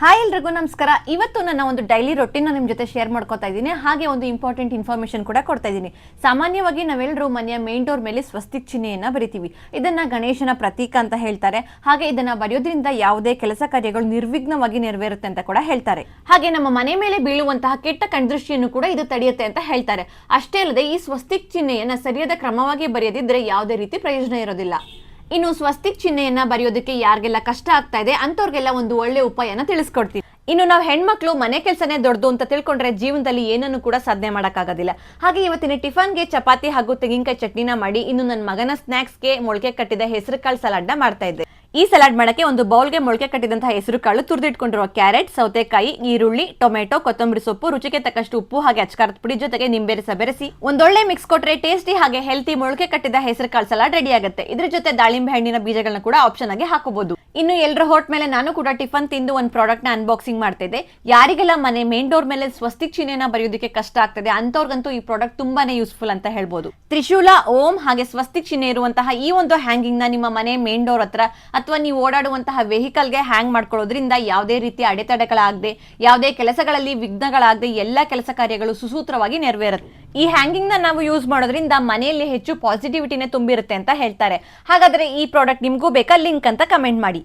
Hi ಎಲ್ರಿಗೂ ನಮಸ್ಕಾರ. ಇವತ್ತು ನನ್ನ ಒಂದು ಡೈಲಿ ರೊಟೀನ್ ನಿಮ್ಮ ಜೊತೆ ಶೇರ್ ಮಾಡ್ಕೊತಾ ಇದ್ದೀನಿ. ಹಾಗೆ ಒಂದು ಇಂಪಾರ್ಟೆಂಟ್ ಇನ್ಫಾರ್ಮೇಷನ್ ಕೂಡ ಕೊಡ್ತಾ ಇದ್ದೀನಿ. ಸಾಮಾನ್ಯವಾಗಿ ನಾವೆಲ್ಲರೂ ಮನೆಯ ಮೇನ್ ಡೋರ್ ಮೇಲೆ ಸ್ವಸ್ತಿಕ್ ಚಿಹ್ನೆಯನ್ನ ಬರಿತೀವಿ. ಇದನ್ನ ಗಣೇಶನ ಪ್ರತೀಕ ಅಂತ ಹೇಳ್ತಾರೆ. ಹಾಗೆ ಇದನ್ನ ಬರೆಯೋದ್ರಿಂದ ಯಾವುದೇ ಕೆಲಸ ಕಾರ್ಯಗಳು ನಿರ್ವಿಘ್ನವಾಗಿ ನೆರವೇರುತ್ತೆ ಅಂತ ಕೂಡ ಹೇಳ್ತಾರೆ. ಹಾಗೆ ನಮ್ಮ ಮನೆ ಮೇಲೆ ಬೀಳುವಂತಹ ಕೆಟ್ಟ ಕಣ್ದೃಷ್ಟಿಯನ್ನು ಕೂಡ ಇದು ತಡೆಯುತ್ತೆ ಅಂತ ಹೇಳ್ತಾರೆ. ಅಷ್ಟೇ ಅಲ್ಲದೆ ಈ ಸ್ವಸ್ತಿಕ್ ಚಿಹ್ನೆಯನ್ನ ಸರಿಯಾದ ಕ್ರಮವಾಗಿ ಬರೆಯದಿದ್ರೆ ಯಾವುದೇ ರೀತಿ ಪ್ರಯೋಜನ ಇರೋದಿಲ್ಲ. ಇನ್ನು ಸ್ವಸ್ತಿಕ್ ಚಿಹ್ನೆಯನ್ನ ಬರೆಯೋದಕ್ಕೆ ಯಾರಿಗೆಲ್ಲ ಕಷ್ಟ ಆಗ್ತಾ ಇದೆ ಅಂತವ್ರಿಗೆಲ್ಲ ಒಂದು ಒಳ್ಳೆ ಉಪಾಯನ ತಿಳಿಸ್ಕೊಡ್ತೀನಿ. ಇನ್ನು ನಾವು ಹೆಣ್ಮಕ್ಳು ಮನೆ ಕೆಲಸನೇ ದೊಡ್ಡದು ಅಂತ ತಿಳ್ಕೊಂಡ್ರೆ ಜೀವನದಲ್ಲಿ ಏನನ್ನು ಕೂಡ ಸಾಧನೆ ಮಾಡೋಕ್ಕಾಗೋದಿಲ್ಲ. ಹಾಗೆ ಇವತ್ತಿನ ಟಿಫನ್ಗೆ ಚಪಾತಿ ಹಾಗೂ ತೆಂಗಿನಕಾಯಿ ಚಟ್ನಿನ ಮಾಡಿ ಇನ್ನು ನನ್ನ ಮಗನ ಸ್ನಾಕ್ಸ್ಗೆ ಮೊಳಕೆ ಕಟ್ಟಿದ ಹೆಸರು ಕಾಳು ಸಲಾಡ್ನ ಮಾಡ್ತಾ ಇದ್ದೆ. ಈ ಸಲಾಡ್ ಮಾಡಕ್ಕೆ ಒಂದು ಬೌಲ್ಗೆ ಮೊಳಕೆ ಕಟ್ಟಿದಂತಹ ಹೆಸರು ಕಾಳು, ತುರಿದಿಟ್ಕೊಂಡಿರುವ ಕ್ಯಾರೆಟ್, ಸೌತೆಕಾಯಿ, ಈರುಳ್ಳಿ, ಟೊಮೆಟೊ, ಕೊತ್ತಂಬರಿ ಸೊಪ್ಪು, ರುಚಿಗೆ ತಕ್ಕಷ್ಟು ಉಪ್ಪು ಹಾಗೆ ಅಚ್ಕಾರದ ಪುಡಿ ಜೊತೆಗೆ ನಿಂಬೆ ರಸ ಬೆರೆಸಿ ಒಂದೊಳ್ಳೆ ಮಿಕ್ಸ್ ಕೊಟ್ರೆ ಟೇಸ್ಟಿ ಹಾಗೆ ಹೆಲ್ತಿ ಮೊಳಕೆ ಕಟ್ಟಿದ ಹೆಸರು ಕಾಳು ಸಲಾಡ್ ರೆಡಿ ಆಗುತ್ತೆ. ಇದ್ರ ಜೊತೆ ದಾಳಿಂಬೆ ಹಣ್ಣಿನ ಬೀಜಗಳನ್ನ ಕೂಡ ಆಪ್ಷನ್ ಆಗಿ ಹಾಕೋಬಹುದು. ಇನ್ನು ಎಲ್ಲರ ಹೋಟ್ ಮೇಲೆ ನಾನು ಕೂಡ ಟಿಫನ್ ತಿಂದು ಒಂದು ಪ್ರಾಡಕ್ಟ್ ನ ಅನ್ಬಾಕ್ಸಿಂಗ್ ಮಾಡ್ತಿದ್ದೆ. ಯಾರಿಗೆಲ್ಲ ಮನೆ ಮೇನ್ ಡೋರ್ ಮೇಲೆ ಸ್ವಸ್ತಿಕ್ ಚಿಹ್ನೆನ ಬರೆಯೋದಕ್ಕೆ ಕಷ್ಟ ಆಗ್ತದೆ ಅಂತವ್ರಿಗಂತೂ ಈ ಪ್ರಾಡಕ್ಟ್ ತುಂಬಾನೇ ಯೂಸ್ಫುಲ್ ಅಂತ ಹೇಳ್ಬೋದು. ತ್ರಿಶೂಲ, ಓಂ ಹಾಗೆ ಸ್ವಸ್ತಿಕ್ ಚಿಹ್ನೆ ಇರುವಂತಹ ಈ ಒಂದು ಹ್ಯಾಂಗಿಂಗ್ ನ ನಿಮ್ಮ ಮನೆ ಮೇನ್ ಡೋರ್ ಹತ್ರ ಅಥವಾ ನೀವು ಓಡಾಡುವಂತಹ ವೆಹಿಕಲ್ಗೆ ಹ್ಯಾಂಗ್ ಮಾಡ್ಕೊಳ್ಳೋದ್ರಿಂದ ಯಾವುದೇ ರೀತಿಯ ಅಡೆತಡೆಗಳಾಗದೆ, ಯಾವುದೇ ಕೆಲಸಗಳಲ್ಲಿ ವಿಘ್ನಗಳಾಗದೆ ಎಲ್ಲ ಕೆಲಸ ಕಾರ್ಯಗಳು ಸುಸೂತ್ರವಾಗಿ ನೆರವೇರುತ್ತೆ. ಈ ಹ್ಯಾಂಗಿಂಗ್ ನ ನಾವು ಯೂಸ್ ಮಾಡೋದ್ರಿಂದ ಮನೆಯಲ್ಲಿ ಹೆಚ್ಚು ಪಾಸಿಟಿವಿಟಿನೇ ತುಂಬಿರುತ್ತೆ ಅಂತ ಹೇಳ್ತಾರೆ. ಹಾಗಾದ್ರೆ ಈ ಪ್ರಾಡಕ್ಟ್ ನಿಮ್ಗೂ ಬೇಕಾ? ಲಿಂಕ್ ಅಂತ ಕಮೆಂಟ್ ಮಾಡಿ.